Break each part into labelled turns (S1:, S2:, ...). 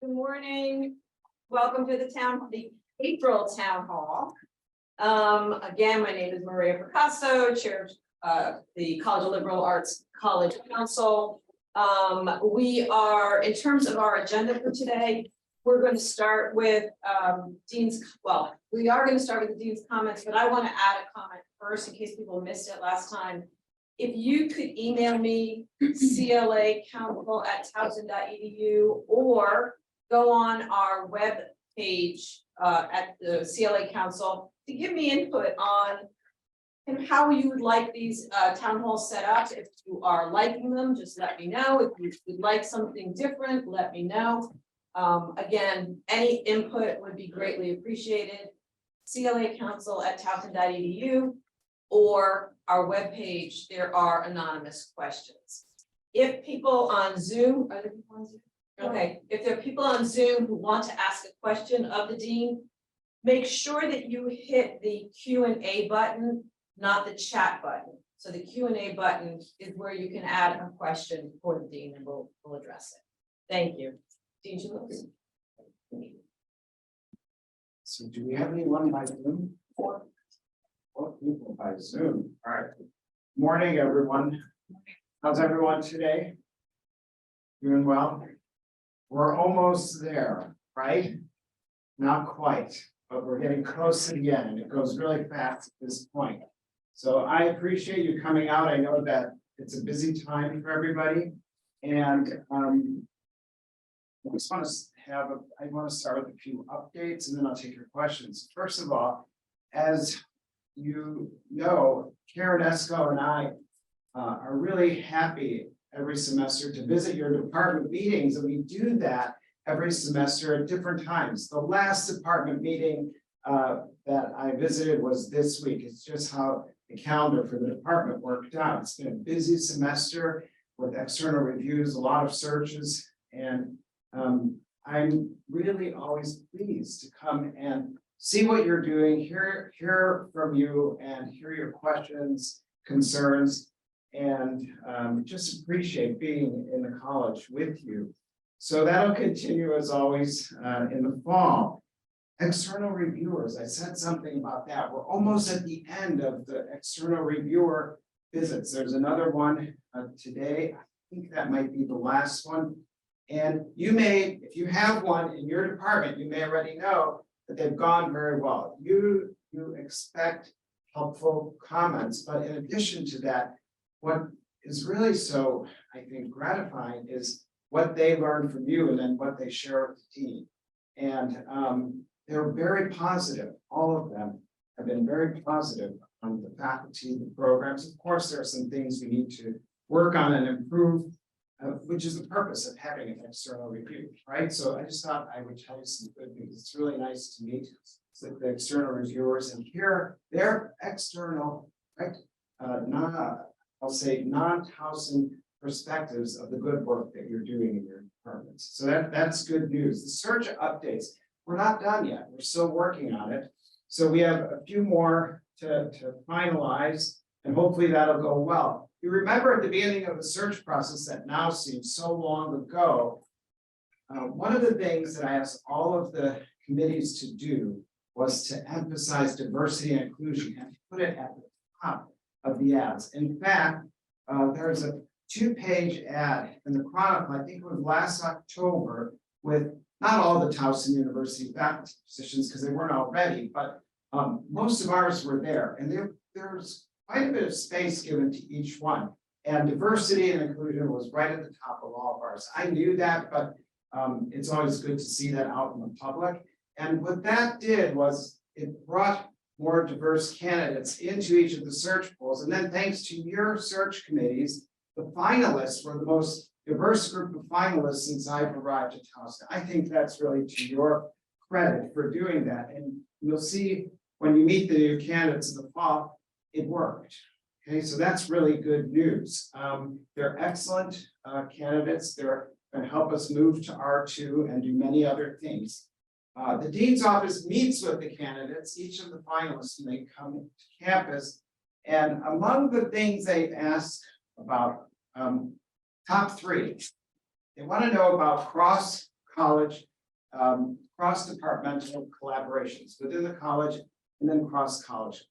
S1: Good morning. Welcome to the April Town Hall. Again, my name is Maria Picasso, Chair of the College of Liberal Arts College Council. We are, in terms of our agenda for today, we're going to start with we are going to start with the Dean's comments, but I want to add a comment first in case people missed it last time. If you could email me CLA.council@towson.edu or go on our web page at the CLA Council to give me input on how you would like these town halls set up. If you are liking them, just let me know. If you would like something different, let me know. Again, any input would be greatly appreciated. CLA Council@towson.edu or our webpage. There are anonymous questions. If people on Zoom, are there people on Zoom? Okay, if there are people on Zoom who want to ask a question of the Dean, make sure that you hit the Q&A button, not the chat button. So the Q&A button is where you can add a question for the Dean and we'll address it. Thank you. Dean Childs.
S2: So do we have anyone by Zoom? Four people by Zoom. All right. Morning, everyone. How's everyone today? Doing well? We're almost there, right? Not quite, but we're getting close to the end, and it goes really fast at this point. So I appreciate you coming out. I know that it's a busy time for everybody, and I just want to I want to start with a few updates, and then I'll take your questions. First of all, as you know, Karen Esco and I are really happy every semester to visit your department meetings, and we do that every semester at different times. The last department meeting that I visited was this week. It's just how the calendar for the department worked out. It's been a busy semester with external reviews, a lot of searches, and I'm really always pleased to come and see what you're doing, hear from you, and hear your questions, concerns, and just appreciate being in the college with you. So that'll continue as always in the fall. External reviewers, I said something about that. We're almost at the end of the external reviewer visits. There's another one today. I think that might be the last one. And you may, if you have one in your department, you may already know that they've gone very well. You expect helpful comments, but in addition to that, what is really so, I think, gratifying is what they learn from you and then what they share with the team. And they're very positive. All of them have been very positive on the faculty, the programs. Of course, there are some things we need to work on and improve, which is the purpose of having an external review, right? So I just thought I would tell you some good news. It's really nice to meet the external reviewers and hear their external, right? I'll say non-Towson perspectives of the good work that you're doing in your departments. So that's good news. The search updates, we're not done yet. We're still working on it. So we have a few more to finalize, and hopefully that'll go well. You remember at the beginning of the search process that now seems so long ago, one of the things that I asked all of the committees to do was to emphasize diversity and inclusion and put it at the top of the ads. In fact, there's a 2-page ad in the Chronicle, I think it was last October, with not all the Towson University faculty positions because they weren't all ready, but most of ours were there. And there's quite a bit of space given to each one. And diversity and inclusion was right at the top of all of ours. I knew that, but it's always good to see that out in the public. And what that did was it brought more diverse candidates into each of the search pools. And then thanks to your search committees, the finalists were the most diverse group of finalists since I've arrived at Towson. I think that's really to your credit for doing that. And you'll see when you meet the new candidates in the fall, it worked. Okay, so that's really good news. They're excellent candidates. They're going to help us move to R2 and do many other things. The Dean's Office meets with the candidates, each of the finalists, when they come to campus. And among the things they ask about, top 3, they want to know about cross-college cross-departmental collaborations within the college and then cross-college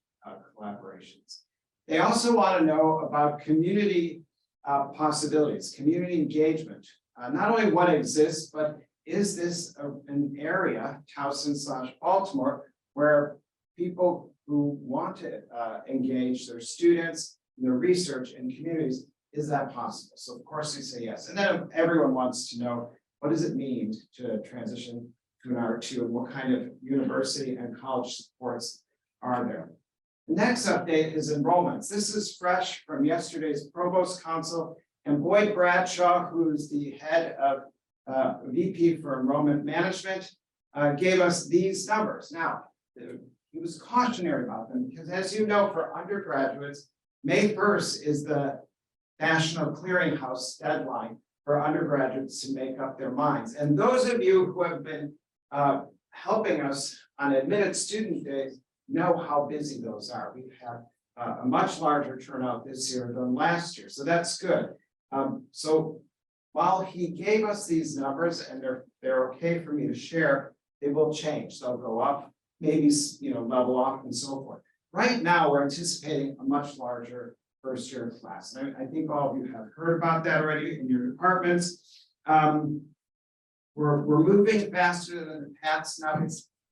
S2: collaborations. They also want to know about community possibilities, community engagement. Not only what exists, but is this an area, Towson/Baltimore, where people who want to engage their students, their research and communities, is that possible? So of course we say yes. And then everyone wants to know, what does it mean to transition to an R2 and what kind of university and college supports are there? The next update is enrollments. This is fresh from yesterday's Provost Council, and Boyd Bradshaw, who is the head of VP for Enrollment Management, gave us these numbers. Now, he was cautionary about them because, as you know, for undergraduates, May 1st is the National Clearinghouse deadline for undergraduates to make up their minds. And those of you who have been helping us on admitted student days know how busy those are. We've had a much larger turnout this year than last year, so that's good. So while he gave us these numbers and they're okay for me to share, they will change. They'll go up, maybe level off and so forth. Right now, we're anticipating a much larger first year class. And I think all of you have heard about that already in your departments. We're moving faster than the past. Now,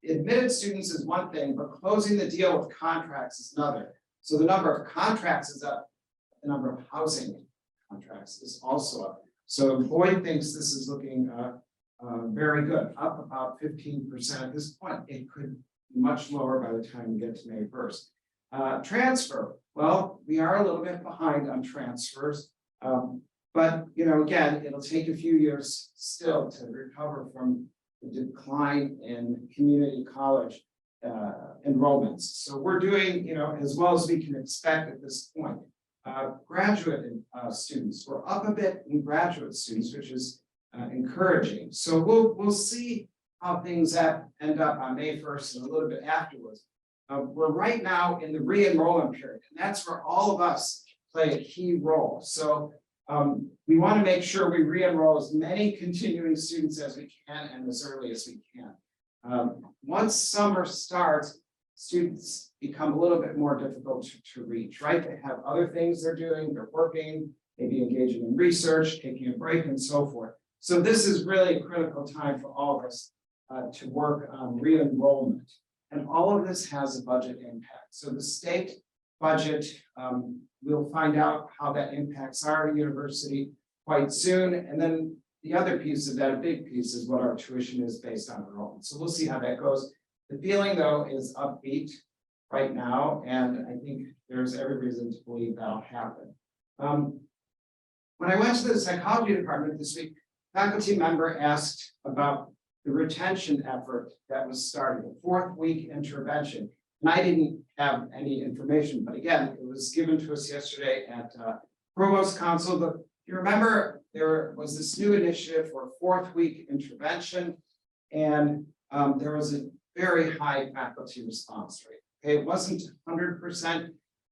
S2: admitted students is one thing, but closing the deal with contracts is another. So the number of contracts is up, the number of housing contracts is also up. So Boyd thinks this is looking very good, up about 15% at this point. It could be much lower by the time we get to May 1st. Transfer, well, we are a little bit behind on transfers, but again, it'll take a few years still to recover from the decline in community college enrollments. So we're doing, as well as we can expect at this point. Graduate students, we're up a bit in graduate students, which is encouraging. So we'll see how things end up on May 1st and a little bit afterwards. We're right now in the re-enrollment period, and that's where all of us play a key role. So we want to make sure we re-enroll as many continuing students as we can and as early as we can. Once summer starts, students become a little bit more difficult to reach, right? They have other things they're doing, they're working, maybe engaging in research, taking a break and so forth. So this is really a critical time for all of us to work on re-enrollment. And all of this has a budget impact. So the state budget, we'll find out how that impacts our university quite soon. And then the other piece of that, a big piece, is what our tuition is based on enrollment. So we'll see how that goes. The feeling, though, is upbeat right now, and I think there's every reason to believe that'll happen. When I went to the psychology department this week, a faculty member asked about the retention effort that was started, the 4th week intervention. And I didn't have any information, but again, it was given to us yesterday at Provost Council. But you remember there was this new initiative for 4th week intervention, and there was a very high faculty response rate. Okay, it wasn't 100%,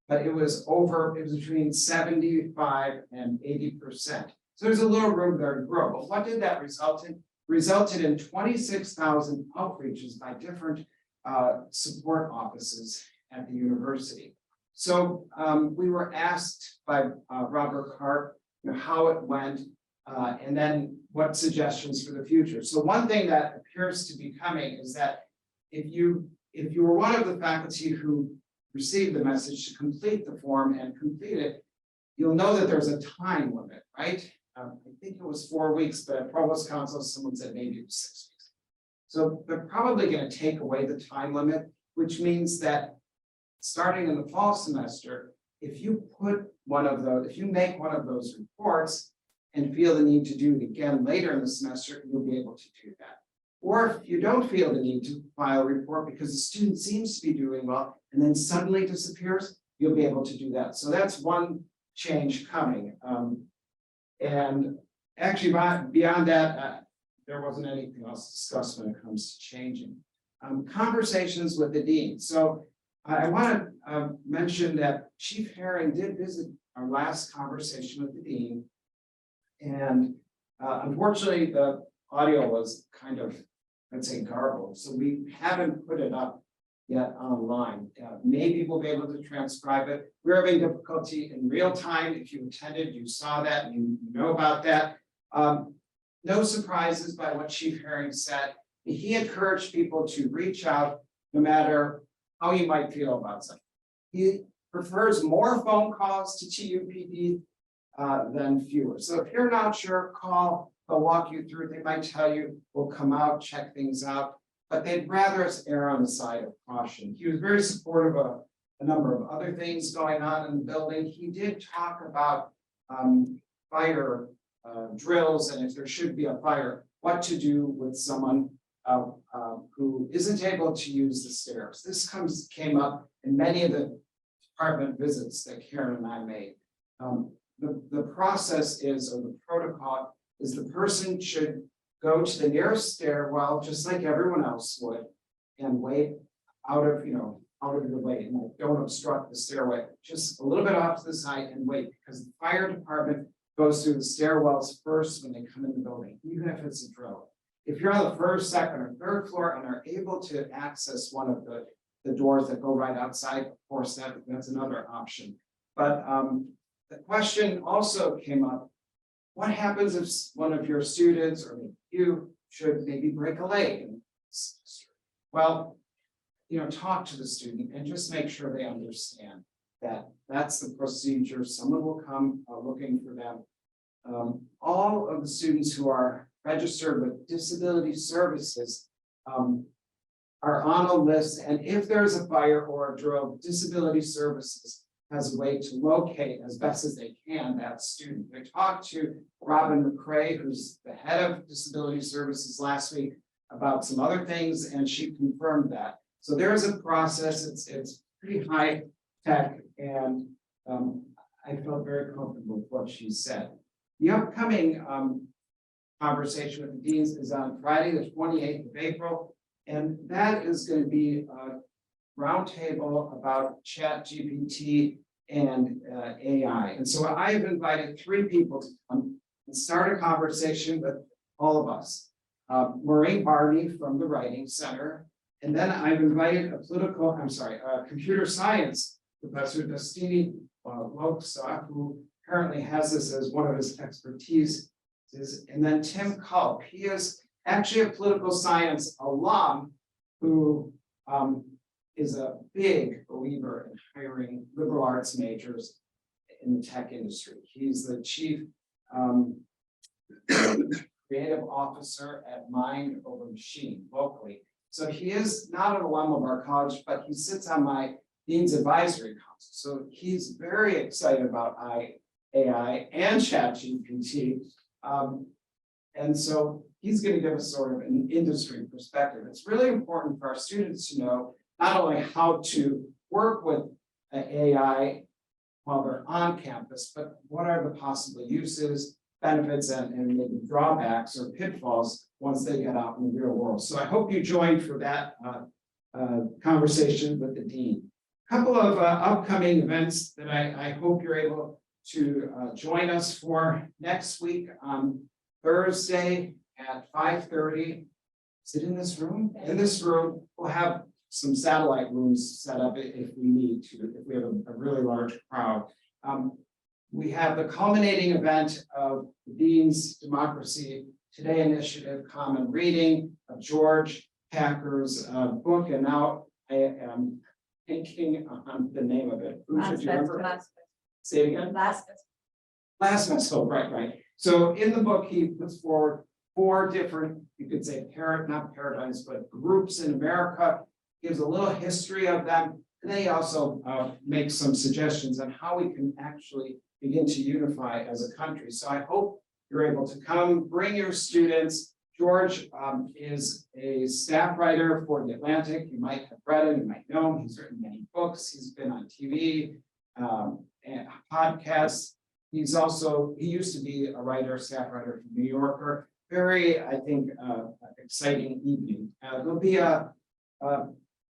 S2: but it was between 75 and 80%. So there's a little room there to grow. But what did that result in? Resulted in 26,000 outreaches by different support offices at the university. So we were asked by Robert Karp how it went and then what suggestions for the future. So one thing that appears to be coming is that if you were one of the faculty who received the message to complete the form and complete it, you'll know that there's a time limit, right? I think it was 4 weeks, but at Provost Council, someone said maybe it was 6 weeks. So they're probably going to take away the time limit, which means that starting in the fall semester, if you make one of those reports and feel the need to do it again later in the semester, you'll be able to do that. Or if you don't feel the need to file a report because the student seems to be doing well and then suddenly disappears, you'll be able to do that. So that's one change coming. And actually, beyond that, there wasn't anything else discussed when it comes to changing. Conversations with the dean. So I want to mention that Chief Herring did visit our last conversation with the dean. And unfortunately, the audio was kind of I'd say garbled, so we haven't put it up yet online. Maybe we'll be able to transcribe it. We're having difficulty in real time. If you attended, you saw that, and you know about that. No surprises by what Chief Herring said. He encouraged people to reach out no matter how you might feel about something. He prefers more phone calls to TUPD than fewer. So if you're not sure, call, they'll walk you through. They might tell you, we'll come out, check things out, but they'd rather us err on the side of caution. He was very supportive of a number of other things going on in the building. He did talk about fire drills, and if there should be a fire, what to do with someone who isn't able to use the stairs. This came up in many of the department visits that Karen and I made. The process is, or the protocol is, the person should go to the nearest stairwell, just like everyone else would, and wait out of the way, and don't obstruct the stairway, just a little bit off to the side and wait, because the fire department goes through the stairwells first when they come in the building, even if it's a drill. If you're on the first, second, or third floor and are able to access one of the doors that go right outside, of course, that's another option. But the question also came up, what happens if one of your students or you should maybe break a leg? Well, talk to the student and just make sure they understand that that's the procedure. Someone will come looking for them. All of the students who are registered with disability services are on a list, and if there's a fire or a drill, disability services has a way to locate as best as they can that student. I talked to Robin McCrae, who's the head of disability services, last week about some other things, and she confirmed that. So there's a process. It's pretty high tech, and I felt very comfortable with what she said. The upcoming conversation with the deans is on Friday, the 28th of April, and that is going to be a roundtable about ChatGPT and AI. And so I've invited 3 people to come and start a conversation with all of us. Maureen Barney from the Writing Center, and then I've invited a computer science professor, Destiny Loksa, who currently has this as one of his expertise. And then Tim Culp, he is actually a political science alum who is a big believer in hiring liberal arts majors in the tech industry. He's the chief creative officer at Mind Over Machine locally. So he is not an alum of our college, but he sits on my Dean's Advisory Council. So he's very excited about AI and ChatGPT. And so he's going to give us sort of an industry perspective. It's really important for our students to know not only how to work with AI while they're on campus, but what are the possible uses, benefits, and maybe drawbacks or pitfalls once they get out in the real world. So I hope you joined for that conversation with the dean. A couple of upcoming events that I hope you're able to join us for next week on Thursday at 5:30. Is it in this room? In this room, we'll have some satellite rooms set up if we need to, if we have a really large crowd. We have the culminating event of the Dean's Democracy Today initiative, Common Reading of George Packer's book, and now I am thinking on the name of it. Who should you remember? Say it again. Last Festival, right. So in the book, he puts forward 4 different, you could say not paradigms, but groups in America, gives a little history of them. And then he also makes some suggestions on how we can actually begin to unify as a country. So I hope you're able to come, bring your students. George is a staff writer for The Atlantic. You might have read him, you might know him. He's written many books. He's been on TV and podcasts. He used to be a writer, staff writer for New Yorker. Very, I think, exciting evening. There'll be a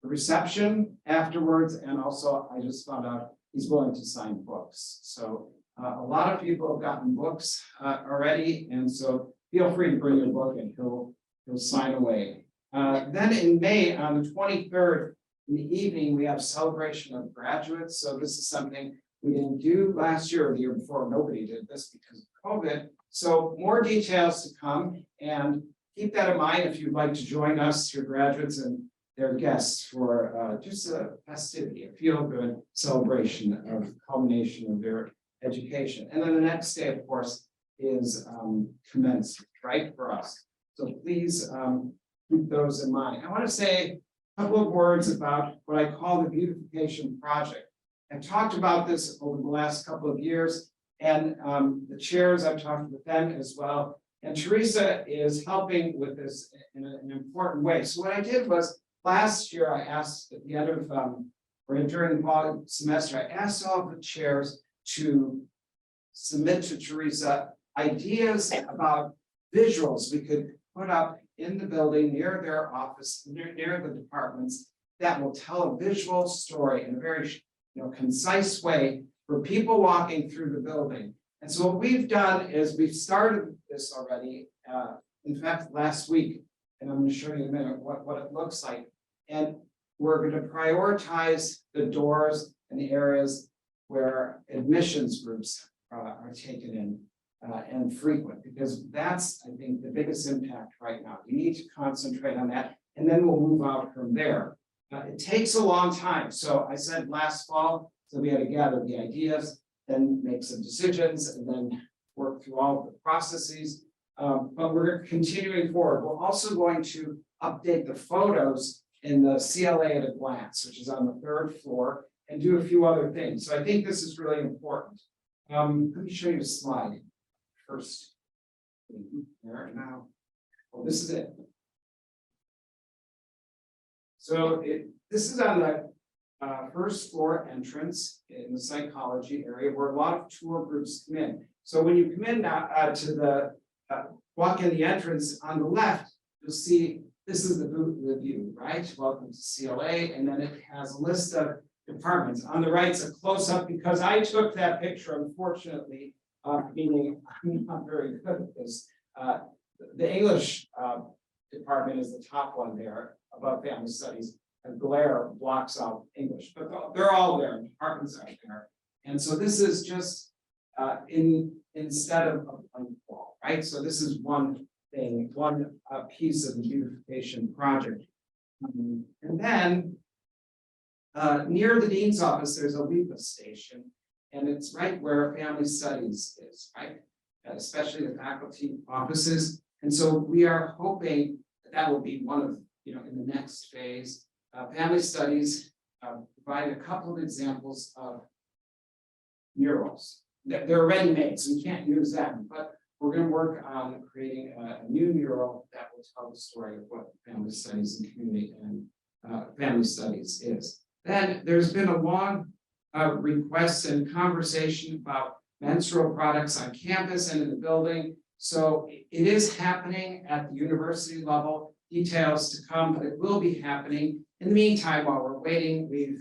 S2: reception afterwards, and also I just found out he's willing to sign books. So a lot of people have gotten books already, and so feel free to bring your book and he'll sign away. Then in May, on the 23rd, in the evening, we have celebration of graduates. So this is something we didn't do last year or the year before. Nobody did this because of COVID. So more details to come, and keep that in mind if you'd like to join us, your graduates and their guests, for just a festivity, a feel-good celebration of culmination of their education. And then the next day, of course, is commencement, right, for us. So please keep those in mind. I want to say a couple of words about what I call the beautification project. I've talked about this over the last couple of years, and the chairs, I've talked with them as well. And Teresa is helping with this in an important way. So what I did was last year, I asked at the end of or during the fall semester, I asked all the chairs to submit to Teresa ideas about visuals we could put up in the building near their office, near the departments, that will tell a visual story in a very concise way for people walking through the building. And so what we've done is we've started this already, in fact, last week, and I'm going to show you in a minute what it looks like. And we're going to prioritize the doors and the areas where admissions groups are taken in and frequent, because that's, I think, the biggest impact right now. We need to concentrate on that, and then we'll move out from there. It takes a long time. So I said last fall, so we had to gather the ideas, then make some decisions, and then work through all of the processes. But we're continuing forward. We're also going to update the photos in the CLA at a glance, which is on the 3rd floor, and do a few other things. So I think this is really important. Let me show you a slide first. There now. Well, this is it. So this is on the 1st floor entrance in the psychology area, where a lot of tour groups come in. So when you come in now to the walk in the entrance on the left, you'll see this is the view, right? Welcome to CLA, and then it has a list of departments. On the right, it's a close-up because I took that picture, unfortunately, meaning I'm not very good at this. The English department is the top one there above family studies, and glare blocks out English, but they're all there, departments are there. And so this is just instead of a wall, right? So this is one thing, one piece of the beautification project. And then near the dean's office, there's a LEPA station, and it's right where family studies is, right? Especially the faculty offices. And so we are hoping that will be one of, in the next phase. Family studies provide a couple of examples of murals. They're already made, so we can't use them, but we're going to work on creating a new mural that will tell the story of what family studies and community and family studies is. Then there's been a long request and conversation about menstrual products on campus and in the building. So it is happening at the university level. Details to come, but it will be happening. In the meantime, while we're waiting, we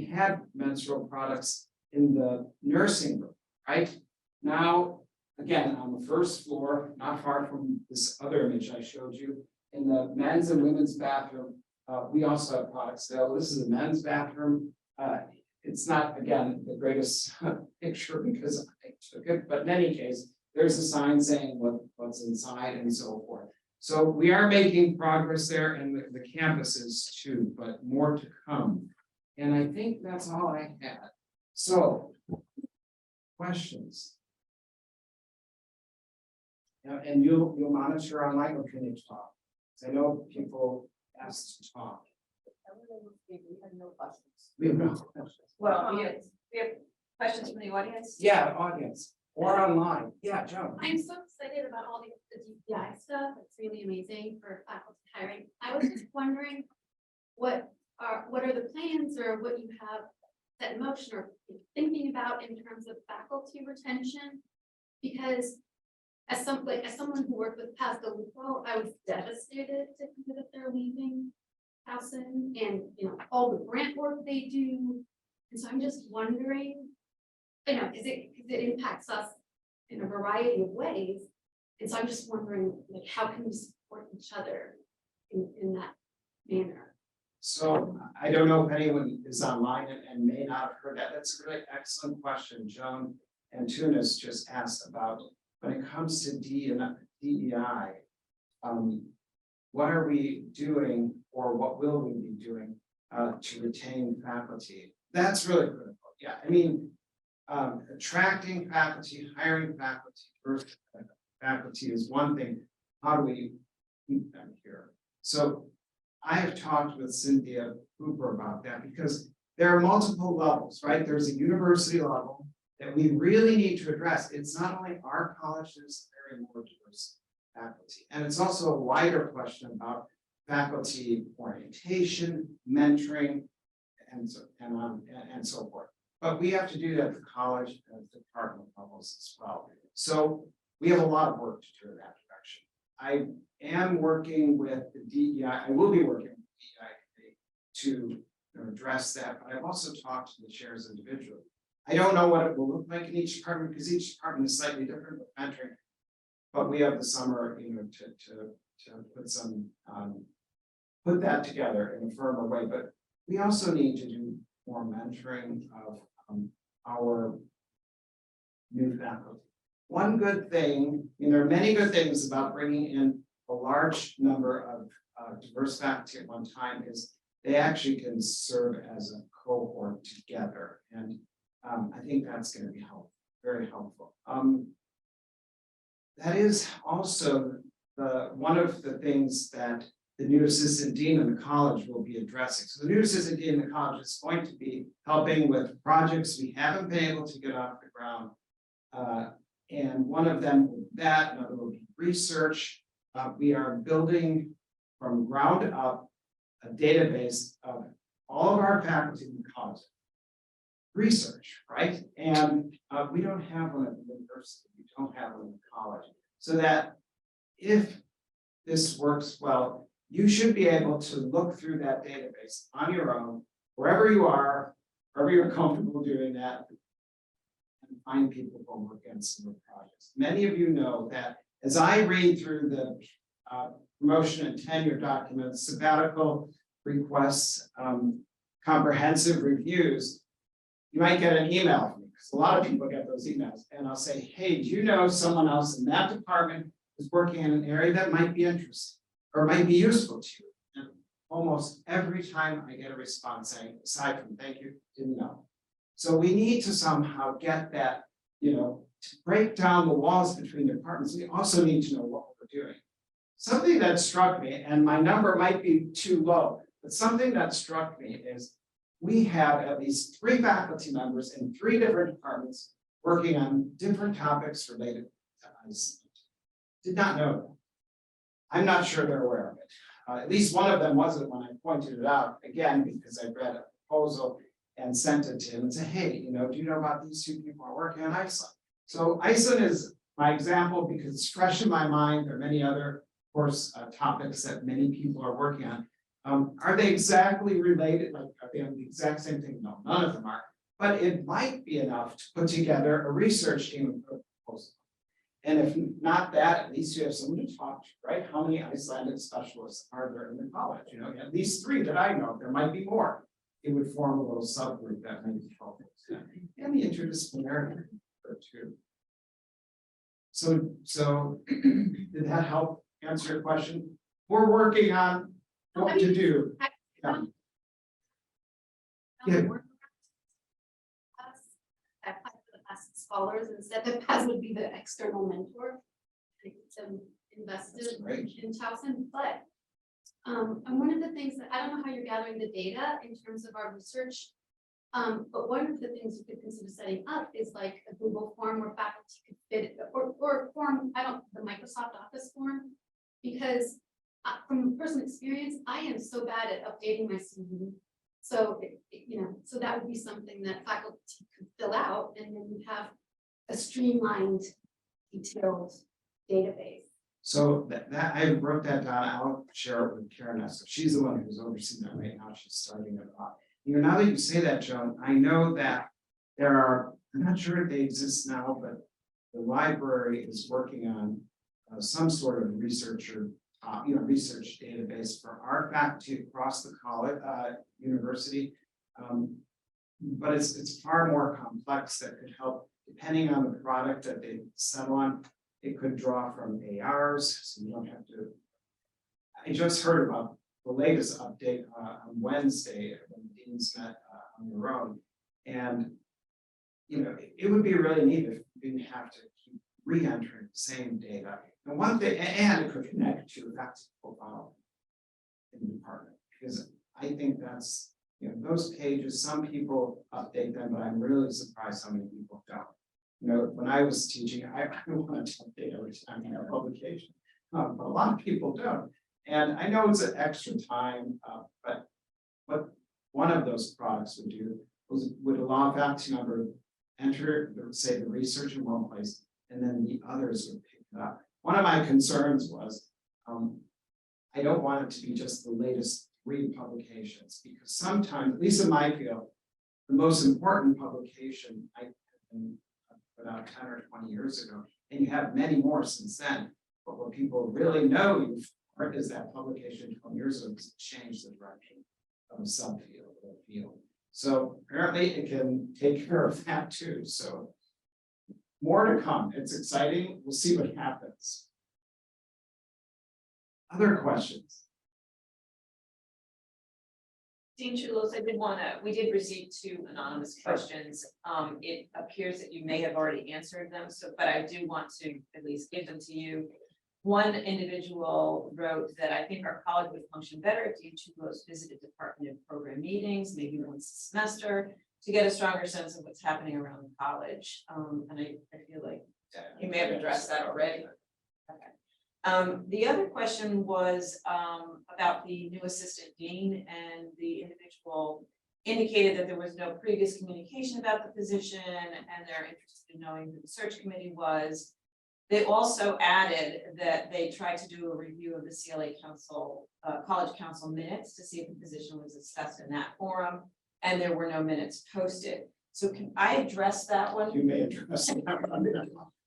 S2: had menstrual products in the nursing room, right? Now, again, on the 1st floor, not far from this other image I showed you, in the men's and women's bathroom, we also have products there. This is a men's bathroom. It's not, again, the greatest picture because I took it, but in any case, there's a sign saying what's inside and so forth. So we are making progress there, and the campuses too, but more to come. And I think that's all I had. So, questions? And you'll monitor online, or can you talk? Because I know people ask to talk.
S1: We have no questions.
S2: We have no questions.
S1: Well, we have questions from the audience?
S2: Yeah, audience or online. Yeah, Joe.
S3: I'm so excited about all the DPI stuff. It's really amazing for faculty hiring. I was just wondering what are the plans or what you have set in motion or thinking about in terms of faculty retention? Because as someone who worked with Pascal Lupo, I was devastated to hear that they're leaving Towson and all the grant work they do. And so I'm just wondering, because it impacts us in a variety of ways. And so I'm just wondering, how can we support each other in that manner.
S2: So I don't know if anyone is online and may not have heard that. That's a really excellent question. Joan Antunes just asked about when it comes to DEI. What are we doing or what will we be doing to retain faculty? That's really critical. Yeah, I mean, attracting faculty, hiring faculty, first faculty is one thing. How do we keep them here? So I have talked with Cynthia Cooper about that because there are multiple levels, right? There's a university level that we really need to address. It's not only our college, there's very more diverse faculty. And it's also a wider question about faculty orientation, mentoring, and so forth. But we have to do that at the college and department levels as well. So we have a lot of work to do in that direction. I am working with the DEI, I will be working with the DEI committee to address that, but I've also talked to the chairs individually. I don't know what it will look like in each department because each department is slightly different with mentoring. But we have the summer, to put some put that together in a firmer way. But we also need to do more mentoring of our new faculty. One good thing, there are many good things about bringing in a large number of diverse faculty at one time is they actually can serve as a cohort together. And I think that's going to be helpful, very helpful. That is also one of the things that the new assistant dean in the college will be addressing. So the new assistant dean in the college is going to be helping with projects we haven't been able to get off the ground. And one of them will be that, another will be research. We are building from ground up a database of all of our faculty in the college. Research, right? And we don't have one at the university, we don't have one in college. So that if this works well, you should be able to look through that database on your own, wherever you are, wherever you're comfortable doing that, and find people who work on similar projects. Many of you know that as I read through the promotion and tenure documents, sabbatical requests, comprehensive reviews, you might get an email from me because a lot of people get those emails, and I'll say, hey, do you know someone else in that department who's working in an area that might be interesting or might be useful to you? And almost every time I get a response saying, aside from thank you, didn't know. So we need to somehow get that, to break down the walls between departments. We also need to know what we're doing. Something that struck me, and my number might be too low, but something that struck me is we have at least 3 faculty members in 3 different departments working on different topics related to Iceland. Did not know that. I'm not sure they're aware of it. At least one of them wasn't when I pointed it out, again, because I read a proposal and sent it to him and said, hey, do you know about these 2 people who are working on Iceland? So Iceland is my example because it's fresh in my mind. There are many other, of course, topics that many people are working on. Are they exactly related? Like, are they on the exact same thing? No, none of them are. But it might be enough to put together a research team and put a proposal. And if not that, at least you have someone to talk to, right? How many Icelandic specialists are there in the college? At least 3 that I know. There might be more. It would form a little subgroup that might be helpful. And the interdisciplinary too. So did that help answer your question? We're working on what to do. Yeah. Yeah.
S3: Scholars and said that Paz would be the external mentor. Invested in Towson, but and one of the things that I don't know how you're gathering the data in terms of our research, but one of the things you could consider setting up is like a Google form where faculty could fit, or a form, the Microsoft Office form, because from personal experience, I am so bad at updating my CV. So, so that would be something that faculty could fill out, and then you have a streamlined, detailed database.
S2: So that I wrote that down. I'll share it with Karen. So she's the one who's overseeing that right now. She's starting it off. Now that you say that, Joan, I know that there are, I'm not sure if they exist now, but the library is working on some sort of researcher research database for our faculty across the college, university. But it's far more complex that could help, depending on the product that they settle on. It could draw from ARs, so you don't have to. I just heard about the latest update on Wednesday when the deans met on their own. And, it would be really neat if we didn't have to keep re-entering the same data. And one thing, and it could connect to the faculty profile in the department, because I think that's, those pages, some people update them, but I'm really surprised how many people don't. When I was teaching, I wanted to update every time I have a publication, but a lot of people don't. And I know it's an extra time, but what one of those products would do would allow a faculty member to enter, say, the research in one place, and then the others would pick it up. One of my concerns was, I don't want it to be just the latest 3 publications, because sometimes, at least in my field, the most important publication I put out 10 or 20 years ago, and you have many more since then. But what people really know you for is that publication 20 years ago, because it changed the direction of a subfield or a field. So apparently it can take care of that too. So more to come. It's exciting. We'll see what happens. Other questions?
S1: Dean Chulos, we did receive 2 anonymous questions. It appears that you may have already answered them, but I do want to at least give them to you. One individual wrote that I think our college would function better if Dean Chulos visited department and program meetings, maybe once a semester, to get a stronger sense of what's happening around the college. And I feel like you may have addressed that already. Okay. The other question was about the new assistant dean, and the individual indicated that there was no previous communication about the position, and they're interested in knowing who the search committee was. They also added that they tried to do a review of the CLA Council, College Council minutes to see if the position was discussed in that forum, and there were no minutes posted. So can I address that one?
S2: You may address that one.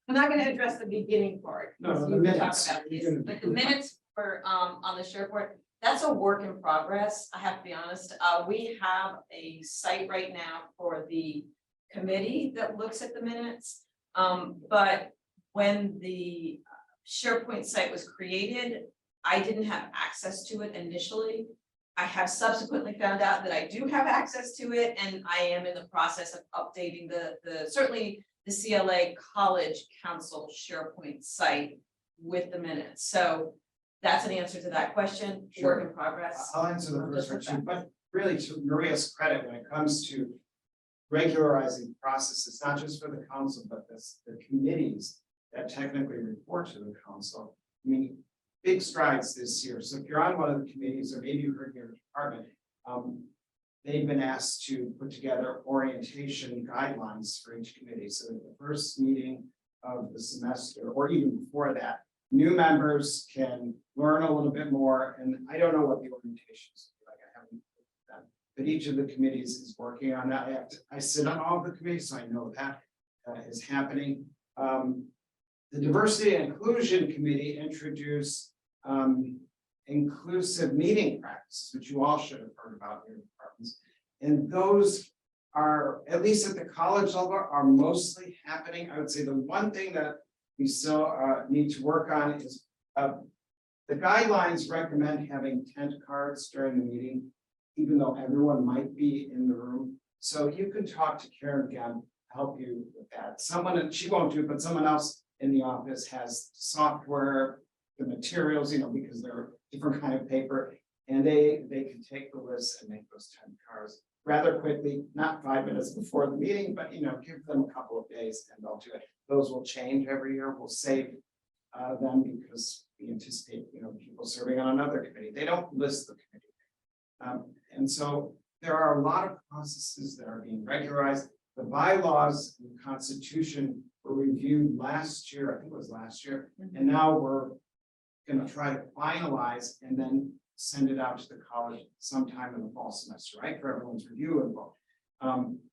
S1: I'm not going to address the beginning part.
S2: No,
S1: because
S2: the
S1: you can
S2: minutes.
S1: talk about these, but the minutes for on the SharePoint, that's a work in progress. I have to be honest. We have a site right now for the committee that looks at the minutes. But when the SharePoint site was created, I didn't have access to it initially. I have subsequently found out that I do have access to it, and I am in the process of updating certainly the CLA College Council SharePoint site with the minutes. So that's an answer to that question.
S2: Sure.
S1: Work in progress.
S2: I'll answer the first question, but really to Maria's credit, when it comes to regularizing processes, not just for the council, but the committees that technically report to the council. I mean, big strides this year. So if you're on one of the committees, or maybe you heard your department, they've been asked to put together orientation guidelines for each committee. So at the first meeting of the semester, or even before that, new members can learn a little bit more. And I don't know what the orientations are like. I haven't done, but each of the committees is working on that. I sit on all of the committees, so I know that is happening. The Diversity and Inclusion Committee introduced inclusive meeting practices, which you all should have heard about in your departments. And those are, at least at the college level, are mostly happening. I would say the one thing that we still need to work on is the guidelines recommend having tent cards during the meeting, even though everyone might be in the room. So you can talk to Karen again, help you with that. Someone, she won't do it, but someone else in the office has software, the materials, because they're different kind of paper, and they can take the list and make those 10 cards rather quickly, not 5 minutes before the meeting, but give them a couple of days and they'll do it. Those will change every year. We'll save them because we anticipate people serving on another committee. They don't list the committee, and so there are a lot of processes that are being regularized. The bylaws and the Constitution were reviewed last year. I think it was last year, and now we're going to try to finalize and then send it out to the college sometime in the fall semester, right, for everyone's review and vote.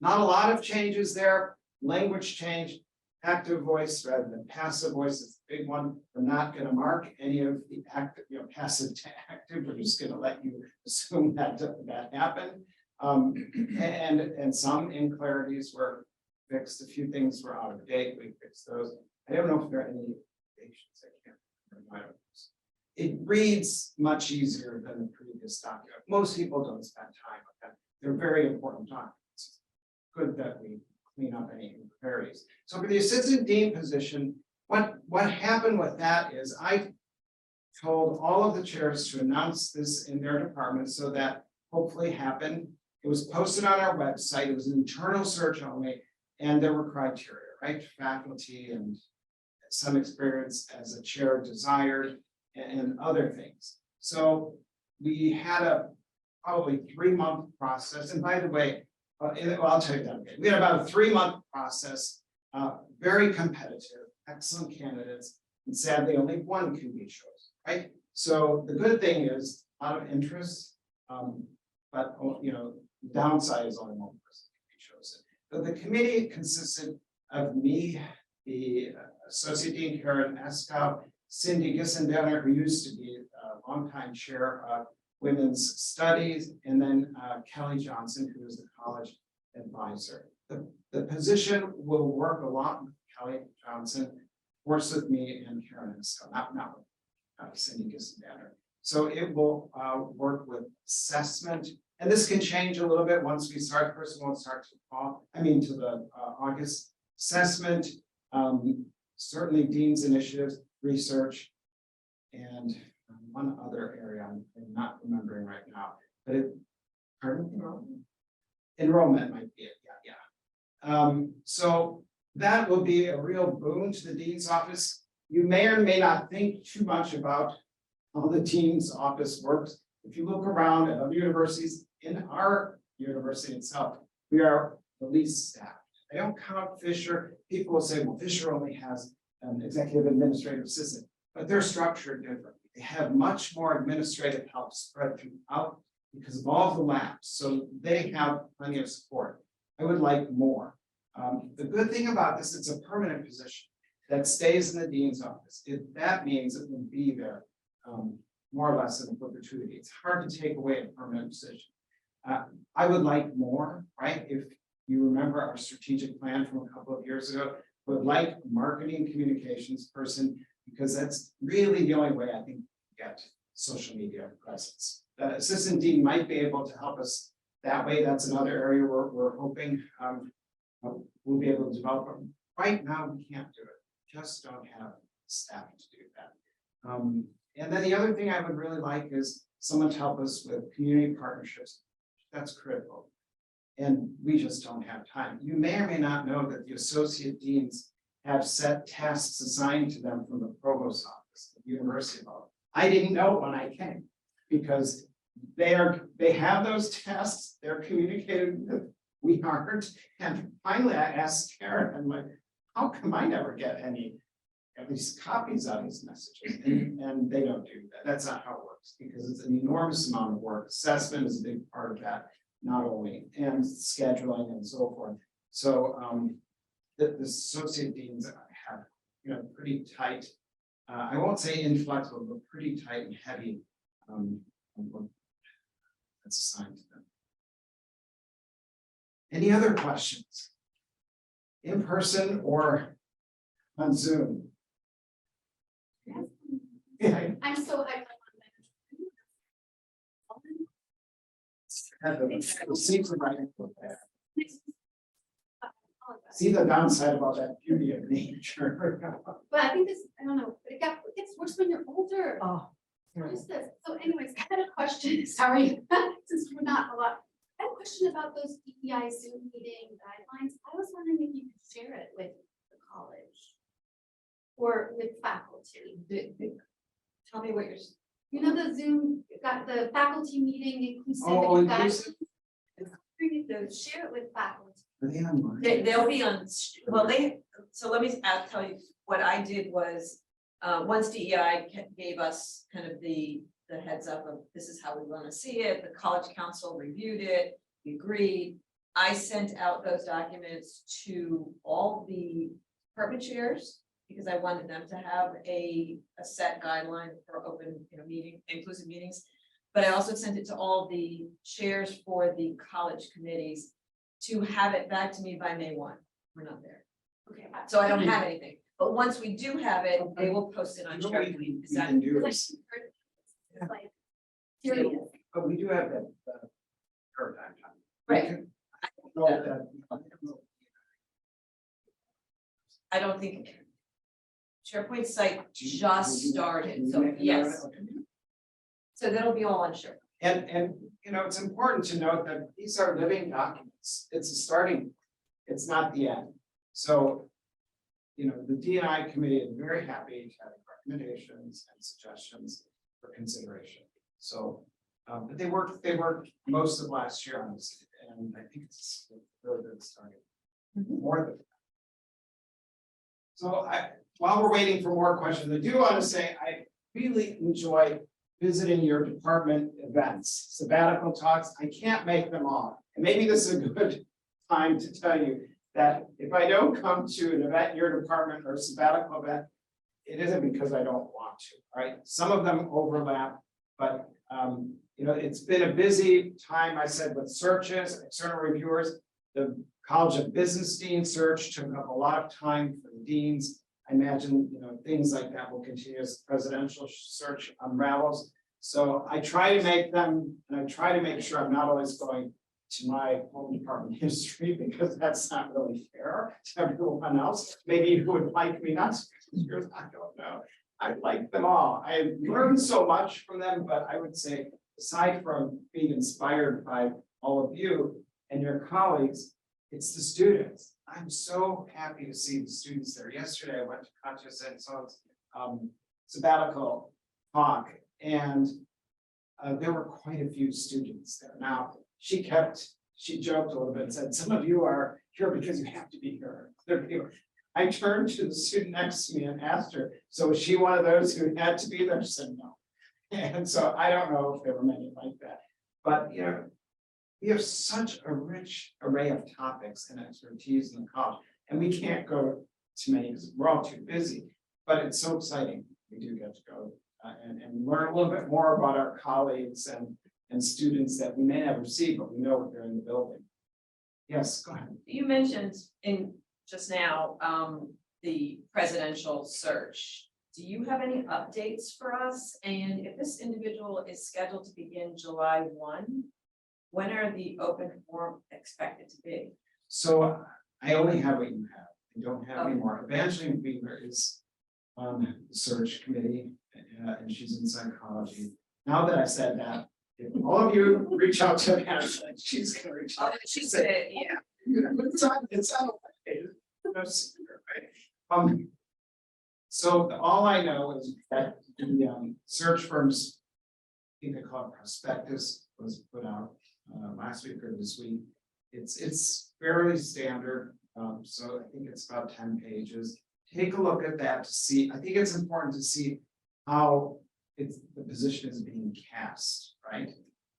S2: Not a lot of changes there. Language change. active voice rather than passive voice is a big one. We're not gonna mark any of the active, passive to active. We're just gonna let you assume that that happened. And some inclarities were fixed. A few things were out of date. We fixed those. I don't know if there are any patients. I can't remember. It reads much easier than the previous document. Most people don't spend time with them. They're very important documents. Good that we clean up any inquiries. So for the assistant dean position, what happened with that is I told all of the chairs to announce this in their department so that hopefully happened. It was posted on our website. It was an internal search only, and there were criteria, right? Faculty and some experience as a chair desired and other things. So we had a probably 3-month process. And by the way, I'll tell you that again. We had about a 3-month process, very competitive, excellent candidates, and sadly only one can be chosen, right? So the good thing is a lot of interest, but downside is only one person can be chosen. But the committee consisted of me, the Associate Dean Karen Eskow, Cindy Gissendenner, who used to be a longtime chair of Women's Studies, and then Kelly Johnson, who is the college advisor. The position will work a lot with Kelly Johnson, works with me and Karen Eskow, not with Cindy Gissendenner. So it will work with assessment. And this can change a little bit once we start. The person won't start to fall. To the August assessment, certainly Dean's initiatives, research, and one other area I'm not remembering right now. But enrollment might be it. Yeah. So that will be a real boon to the dean's office. You may or may not think too much about how the dean's office works. If you look around at other universities, in our university itself, we are the least staffed. I don't count Fisher. People will say, well, Fisher only has an executive administrative assistant, but they're structured differently. They have much more administrative help spread throughout because of all the labs. So they have plenty of support. I would like more. The good thing about this, it's a permanent position that stays in the dean's office. That means it will be there more or less in perpetuity. It's hard to take away a permanent position. I would like more, right? If you remember our strategic plan from a couple of years ago, would like marketing communications person, because that's really the only way I think to get social media presence. The assistant dean might be able to help us that way. That's another area we're hoping we'll be able to develop. Right now, we can't do it. Just don't have staff to do that. And then the other thing I would really like is someone to help us with community partnerships. That's critical. And we just don't have time. You may or may not know that the associate deans have set tasks assigned to them from the provost's office at the University of Iowa. I didn't know when I came because they have those tasks, they're communicated with, we aren't. And finally I asked Karen, I'm like, how come I never get any, at least copies of these messages? And they don't do that. That's not how it works because it's an enormous amount of work. Assessment is a big part of that, not only, and scheduling and so forth. So the associate deans have, pretty tight, I won't say inflexible, but pretty tight and heavy work that's assigned to them. Any other questions? In person or on Zoom?
S3: Yes.
S2: Yeah.
S3: I'm so hyped.
S2: The seats are right there. See the downside about that beauty of nature.
S3: But I think this, I don't know, it gets worse when you're older.
S1: Oh.
S3: What is this? So anyways, I had a question, sorry, since we're not a lot. I had a question about those DEI Zoom meeting guidelines. I was wondering if you could share it with the college or with faculty.
S1: Tell me what you're.
S3: The Zoom, got the faculty meeting inclusivity
S2: Oh,
S3: guidelines.
S1: inclusive.
S3: To share it with faculty.
S2: Are they online?
S1: They'll be on, so let me tell you, what I did was, once DEI gave us kind of the heads up of this is how we want to see it, the college council reviewed it, we agreed. I sent out those documents to all the department chairs, because I wanted them to have a set guideline for open, inclusive meetings. But I also sent it to all the chairs for the college committees to have it back to me by May 1. We're not there.
S3: Okay.
S1: So I don't have anything, but once we do have it, they will post it on
S2: You know what
S1: SharePoint. Is
S2: we
S1: that?
S2: can do
S3: Like,
S2: is,
S3: it's like, serious.
S2: but we do have that, paradigm time.
S1: Right.
S2: I don't know if that.
S1: I don't think SharePoint site just
S2: Would you
S1: started, so
S2: make a note?
S1: yes,
S2: Okay.
S1: so that'll be all on SharePoint.
S2: And, it's important to note that these are living documents. It's a starting, it's not the end. So, the D&I committee is very happy to have recommendations and suggestions for consideration. So, but they worked most of last year on this, and I think it's really good starting. More than. So while we're waiting for more questions, I do want to say, I really enjoy visiting your department events, sabbatical talks. I can't make them all. And maybe this is a good time to tell you that if I don't come to an event in your department or a sabbatical event, it isn't because I don't want to, right? Some of them overlap, but it's been a busy time, I said, with searches, external reviewers. The College of Business Dean search took up a lot of time for the deans. I imagine, things like that will continue as the presidential search unravels. So I try to make them, and I try to make sure I'm not always going to my home department history, because that's not really fair to everyone else. Maybe you would like me not to, I don't know. I like them all. I learned so much from them, but I would say, aside from being inspired by all of you and your colleagues, it's the students. I'm so happy to see the students there. Yesterday, I went to Katya Senson's sabbatical talk, and there were quite a few students there. Now, she joked a little bit and said, some of you are here because you have to be here. I turned to the student next to me and asked her, so was she one of those who had to be there? She said no. And so I don't know if there were many like that, but we have such a rich array of topics and expertise in the college, and we can't go to many because we're all too busy, but it's so exciting. We do get to go and learn a little bit more about our colleagues and students that we may never see, but we know they're in the building. Yes, go ahead.
S1: You mentioned just now, the presidential search. Do you have any updates for us? And if this individual is scheduled to begin July 1, when are the open forum expected to be?
S2: So I only have what you have. I don't have any more. Evangeline Beaver is on the search committee, and she's in psychology. Now that I said that, if all of you reach out to Evangeline, she's gonna reach out.
S1: She said, yeah.
S2: It's on no secret, right? So all I know is that the search firms, I think they call it prospectus, was put out last week or this week. It's fairly standard, so I think it's about 10 pages. Take a look at that to see. I think it's important to see how the position is being cast, right?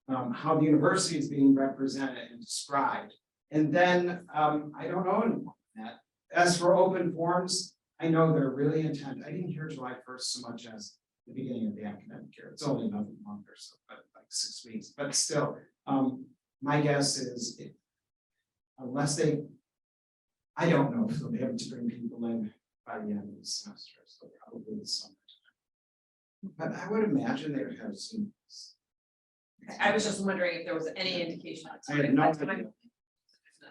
S2: How the university is being represented and described. And then I don't know anymore than that. As for open forums, I know they're really intent. I didn't hear July 1st so much as the beginning of the academic year. It's only another month or so, but like 6 weeks. But still, my guess is unless I don't know if they'll be able to bring people in by the end of the semester, so probably the summertime. But I would imagine they would have some.
S1: I was just wondering if there was any indication.
S2: I had no idea.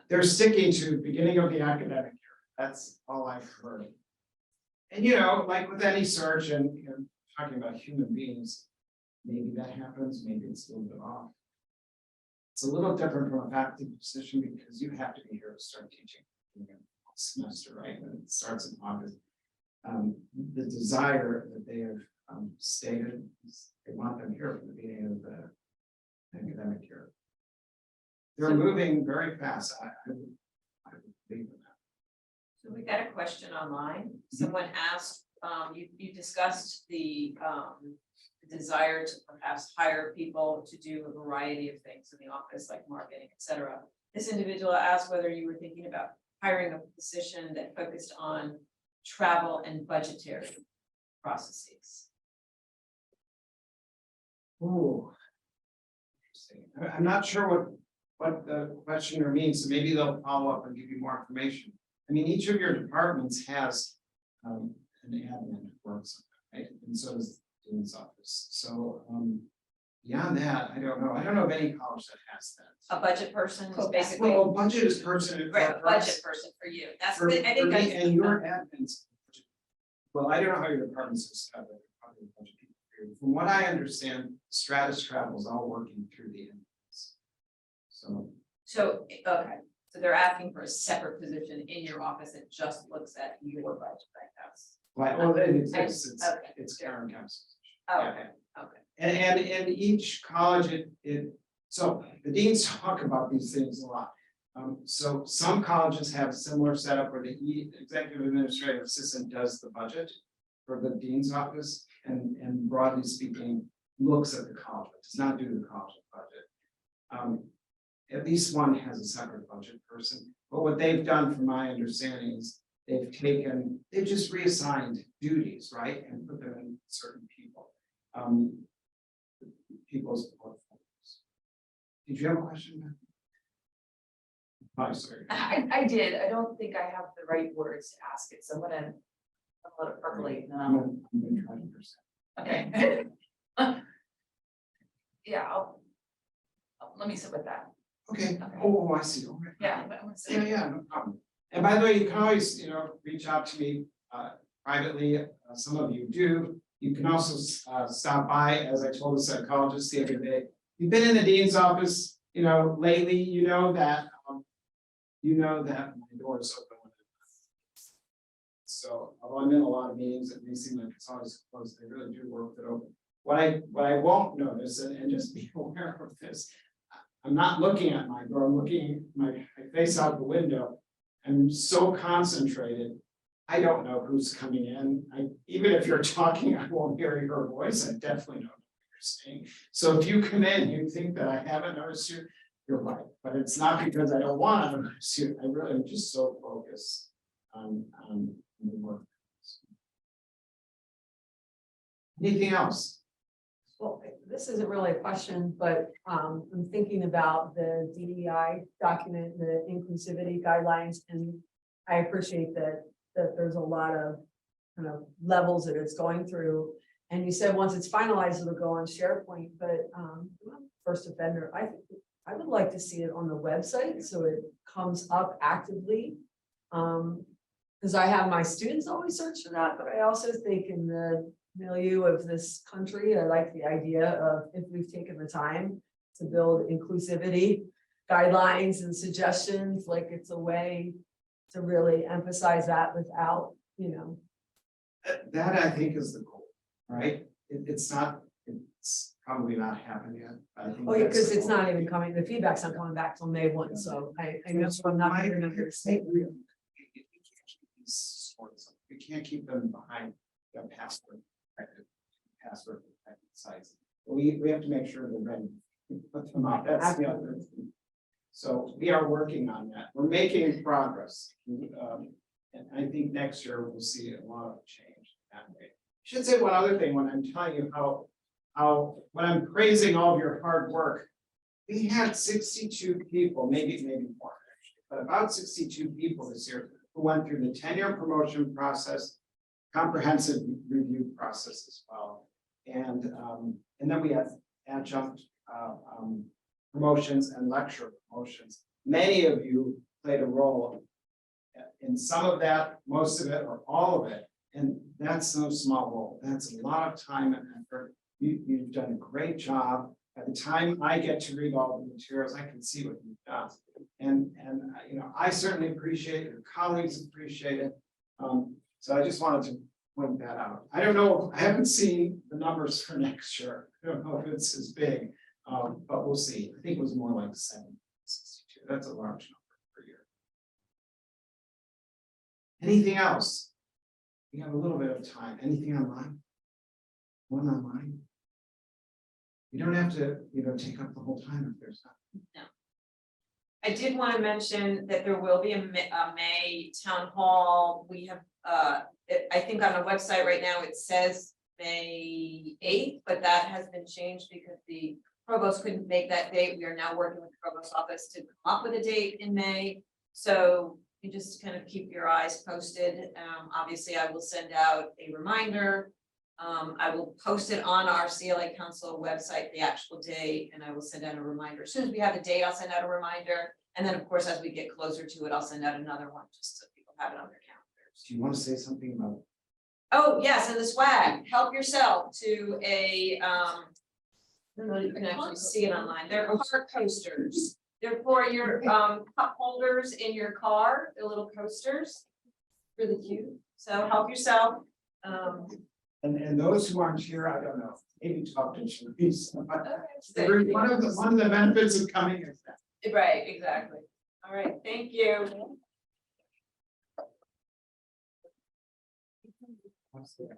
S2: They're sticking to beginning of the academic year. That's all I've heard. And like with any search and talking about human beings, maybe that happens, maybe it's a little bit off. It's a little different from a faculty position because you have to be here to start teaching semester, right? And it starts in August. The desire that they have stated is they want them here from the beginning of the academic year. They're moving very fast. I would believe in that.
S1: So we got a question online. Someone asked, you discussed the desire to perhaps hire people to do a variety of things in the office, like marketing, etc. This individual asked whether you were thinking about hiring a position that focused on travel and budgetary processes.
S2: Ooh. Interesting. I'm not sure what the questioner means, so maybe they'll follow up and give you more information. I mean, each of your departments has an admin that works, right? And so does the dean's office. So beyond that, I don't know. I don't know of any college that has that.
S1: A budget person is basically,
S2: Well, budget is person.
S1: right, a budget person for you, that's,
S2: For,
S1: I
S2: for
S1: think
S2: me
S1: that's.
S2: and your admins. Well, I don't know how your departments are set up, but probably a bunch of people here. From what I understand, Stratus Travel is all working through the admins. So,
S1: So, okay, so they're asking for a separate position in your office that just looks at your budget, right, that's.
S2: well, it exists,
S1: Okay.
S2: it's Karen Council.
S1: Okay, okay.
S2: And each college, so the deans talk about these things a lot. So some colleges have a similar setup where the executive administrative assistant does the budget for the dean's office and broadly speaking, looks at the college, but does not do the college budget. At least one has a separate budget person, but what they've done, from my understanding, is they've just reassigned duties, right, and put them in certain people. People's portfolios. Did you have a question? I'm sorry.
S4: I did, I don't think I have the right words to ask it, so I'm gonna let it percolate and then
S2: I'm gonna try to understand.
S4: okay. Yeah, let me sit with that.
S2: Okay,
S4: Okay.
S2: oh, I see, okay.
S4: Yeah. I'm gonna sit
S2: Yeah,
S4: with
S2: yeah, no problem. And by the way, you can always, reach out to me privately, some of you do. You can also stop by, as I told the psychologist the other day. You've been in the dean's office, lately, that my door is open. So although I'm in a lot of meetings, it may seem like it's always closed, they really do work it open. What I won't notice, and just be aware of this, I'm not looking at my door, I'm looking, I face out the window. I'm so concentrated, I don't know who's coming in. Even if you're talking, I won't hear your voice, I definitely don't know what you're saying. So if you come in, you think that I haven't noticed you, you're right, but it's not because I don't want to notice you, I really am just so focused on the work. Anything else?
S5: Well, this isn't really a question, but I'm thinking about the DEI document, the inclusivity guidelines, and I appreciate that there's a lot of kind of levels that it's going through. And you said once it's finalized, it'll go on SharePoint, but first offender, I would like to see it on the website so it comes up actively. Because I have my students always search for that, but I also think in the milieu of this country, I like the idea of, if we've taken the time to build inclusivity guidelines and suggestions, like it's a way to really emphasize that without,
S2: That I think is the goal, right? It's probably not happened yet. But I think
S5: oh,
S2: that's
S5: because
S2: the
S5: it's
S2: goal.
S5: not even coming, the feedback's not coming back till May 1, so I know I'm not
S2: My-
S5: hearing another statement.
S2: We can't keep these sorts. We can't keep them behind the password protected sites. We have to make sure they're ready. Put them out. That's the other thing. So we are working on that. We're making progress. And I think next year we'll see a lot of change that way. I should say one other thing when I'm telling you when I'm praising all of your hard work. We had 62 people, maybe more actually, but about 62 people this year who went through the tenure promotion process, comprehensive review process as well. And then we had adjunct promotions and lecture promotions. Many of you played a role in some of that, most of it, or all of it. And that's no small role. That's a lot of time and effort. You've done a great job. By the time I get to read all the materials, I can see what you've done. And I certainly appreciate it. Your colleagues appreciate it. So I just wanted to point that out. I don't know, I haven't seen the numbers for next year. I don't know if it's as big, but we'll see. I think it was more like 762. That's a large number per year. Anything else? We have a little bit of time. Anything online? One online? You don't have to, take up the whole time if there's not.
S1: I did want to mention that there will be a May town hall. We have I think on the website right now, it says May 8th, but that has been changed because the provost couldn't make that date. We are now working with the provost office to come up with a date in May. So you just kind of keep your eyes posted. Obviously, I will send out a reminder. I will post it on our CLA Council website, the actual date, and I will send out a reminder. As soon as we have a date, I'll send out a reminder. And then, of course, as we get closer to it, I'll send out another one just so people have it on their calendars.
S2: Do you want to say something about?
S1: Oh, yes, and the swag, help yourself to a, I don't know if you can actually see it online. They're car coasters. They're for your cup holders in your car, the little coasters. Really cute. So help yourself.
S2: And those who aren't here, I don't know, maybe talk to Sharice.
S1: Okay.
S2: One of the benefits of coming is that.
S1: Right, exactly. All right, thank you.
S2: What's the-